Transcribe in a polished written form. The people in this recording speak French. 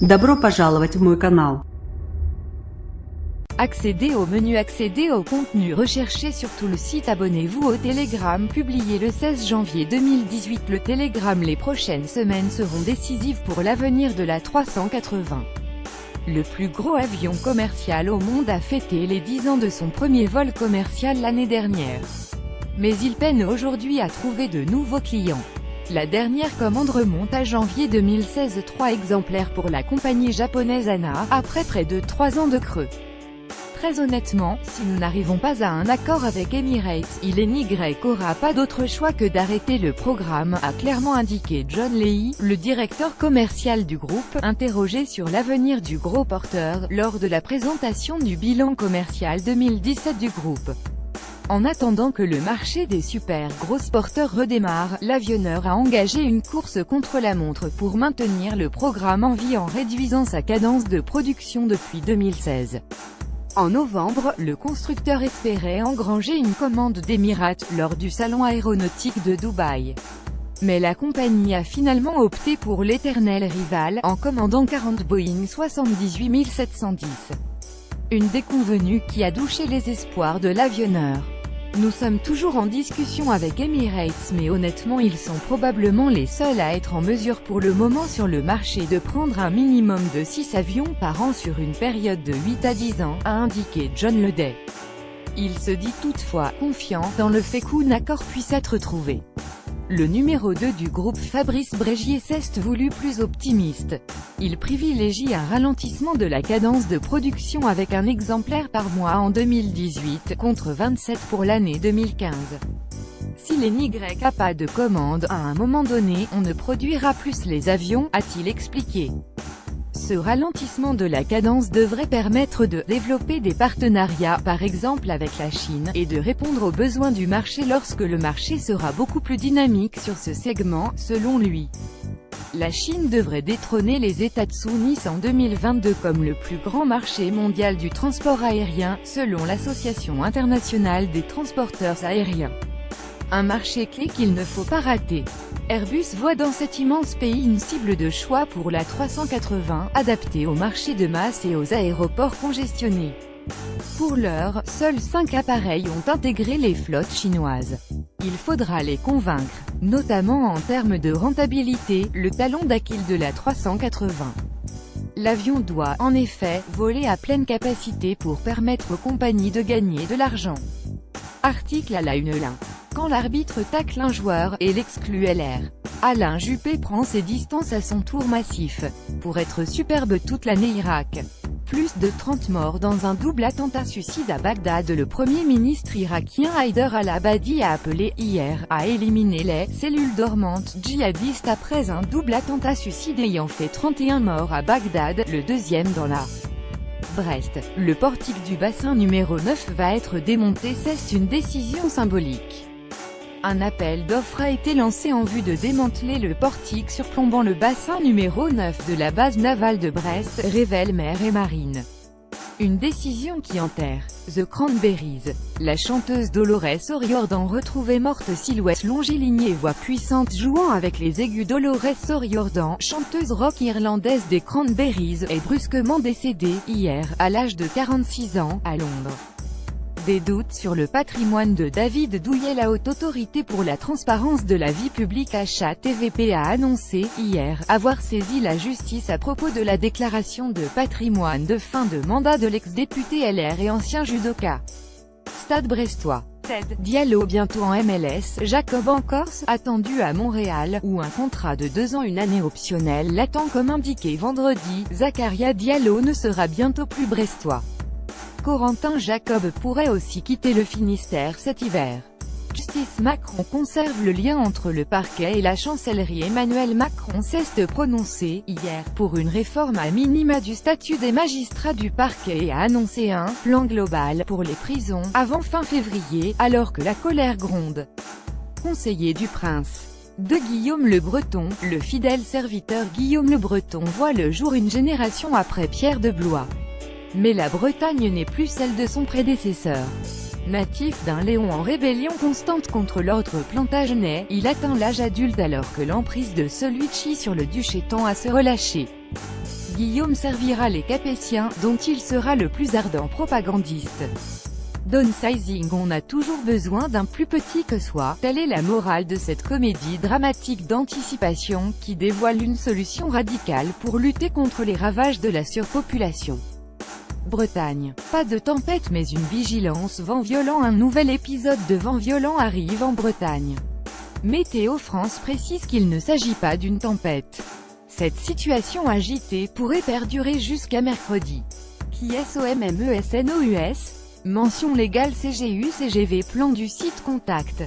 Добро пожаловать в мой канал. Accédez au menu. Accédez au contenu recherché sur tout le site. Abonnez-vous au Telegram. Publié le 16 janvier 2018. Le Telegram. Les prochaines semaines seront décisives pour l'avenir de la 380. Le plus gros avion commercial au monde a fêté les 10 ans de son premier vol commercial l'année dernière. Mais il peine aujourd'hui à trouver de nouveaux clients. La dernière commande remonte à janvier 2016. 3 exemplaires pour la compagnie japonaise ANA, après près de 3 ans de creux. Très honnêtement, si nous n'arrivons pas à un accord avec Emirates, n'y aura pas d'autre choix que d'arrêter le programme, a clairement indiqué John Leahy, le directeur commercial du groupe, interrogé sur l'avenir du gros porteur, lors de la présentation du bilan commercial 2017 du groupe. En attendant que le marché des super gros porteurs redémarre, l'avionneur a engagé une course contre la montre pour maintenir le programme en vie en réduisant sa cadence de production depuis 2016. En novembre, le constructeur espérait engranger une commande d'Emirates lors du salon aéronautique de Dubaï. Mais la compagnie a finalement opté pour l'éternel rival, en commandant 40 Boeing 78710. Une déconvenue qui a douché les espoirs de l'avionneur. Nous sommes toujours en discussion avec Emirates, mais honnêtement ils sont probablement les seuls à être en mesure pour le moment sur le marché de prendre un minimum de 6 avions par an sur une période de 8 à 10 ans, a indiqué John Leday. Il se dit toutefois confiant dans le fait qu'un accord puisse être trouvé. Le numéro 2 du groupe Fabrice Brégier s'est voulu plus optimiste. Il privilégie un ralentissement de la cadence de production avec un exemplaire par mois en 2018, contre 27 pour l'année 2015. Si les n'y a pas de commande, à un moment donné, on ne produira plus les avions, a-t-il expliqué. Ce ralentissement de la cadence devrait permettre de développer des partenariats, par exemple avec la Chine, et de répondre aux besoins du marché lorsque le marché sera beaucoup plus dynamique sur ce segment, selon lui. La Chine devrait détrôner les États-Unis en 2022 comme le plus grand marché mondial du transport aérien, selon l'Association internationale des transporteurs aériens. Un marché clé qu'il ne faut pas rater. Airbus voit dans cet immense pays une cible de choix pour la 380, adaptée au marché de masse et aux aéroports congestionnés. Pour l'heure, seuls 5 appareils ont intégré les flottes chinoises. Il faudra les convaincre, notamment en termes de rentabilité, le talon d'Achille de la 380. L'avion doit, en effet, voler à pleine capacité pour permettre aux compagnies de gagner de l'argent. Article à la une. Quand l'arbitre tacle un joueur et l'exclut LR. Alain Juppé prend ses distances à son tour massif. Pour être superbe toute l'année Irak. Plus de 30 morts dans un double attentat suicide à Bagdad. Le premier ministre irakien Haider al-Abadi a appelé hier à éliminer les cellules dormantes djihadistes après un double attentat suicide ayant fait 31 morts à Bagdad, le deuxième dans la Brest. Le portique du bassin numéro 9 va être démonté. C'est une décision symbolique. Un appel d'offres a été lancé en vue de démanteler le portique surplombant le bassin numéro 9 de la base navale de Brest, révèle Mer et Marine. Une décision qui enterre The Cranberries. La chanteuse Dolores O'Riordan retrouvée morte, silhouette longiligne et voix puissante jouant avec les aigus. Dolores O'Riordan, chanteuse rock irlandaise des Cranberries, est brusquement décédée, hier, à l'âge de 46 ans, à Londres. Des doutes sur le patrimoine de David Douillet. La Haute Autorité pour la transparence de la vie publique HATVP a annoncé, hier, avoir saisi la justice à propos de la déclaration de patrimoine de fin de mandat de l'ex-député LR et ancien judoka. Stade brestois. Ted Diallo bientôt en MLS. Jacob en Corse, attendu à Montréal, où un contrat de 2 ans une année optionnelle l'attend comme indiqué vendredi. Zakaria Diallo ne sera bientôt plus brestois. Corentin Jacob pourrait aussi quitter le Finistère cet hiver. Justice. Macron conserve le lien entre le parquet et la chancellerie. Emmanuel Macron s'est prononcé, hier, pour une réforme à minima du statut des magistrats du parquet et a annoncé un « plan global » pour les prisons, avant fin février, alors que la colère gronde. Conseiller du prince de Guillaume le Breton, le fidèle serviteur Guillaume le Breton voit le jour une génération après Pierre de Blois. Mais la Bretagne n'est plus celle de son prédécesseur. Natif d'un Léon en rébellion constante contre l'ordre Plantagenet, il atteint l'âge adulte alors que l'emprise de celui-ci sur le duché tend à se relâcher. Guillaume servira les Capétiens, dont il sera le plus ardent propagandiste. Downsizing. On a toujours besoin d'un plus petit que soi, telle est la morale de cette comédie dramatique d'anticipation, qui dévoile une solution radicale pour lutter contre les ravages de la surpopulation. Bretagne. Pas de tempête mais une vigilance vent violent. Un nouvel épisode de vent violent arrive en Bretagne. Météo France précise qu'il ne s'agit pas d'une tempête. Cette situation agitée pourrait perdurer jusqu'à mercredi. Qui SOMMESNOUS? Mention légale CGU-CGV. Plan du site Contact.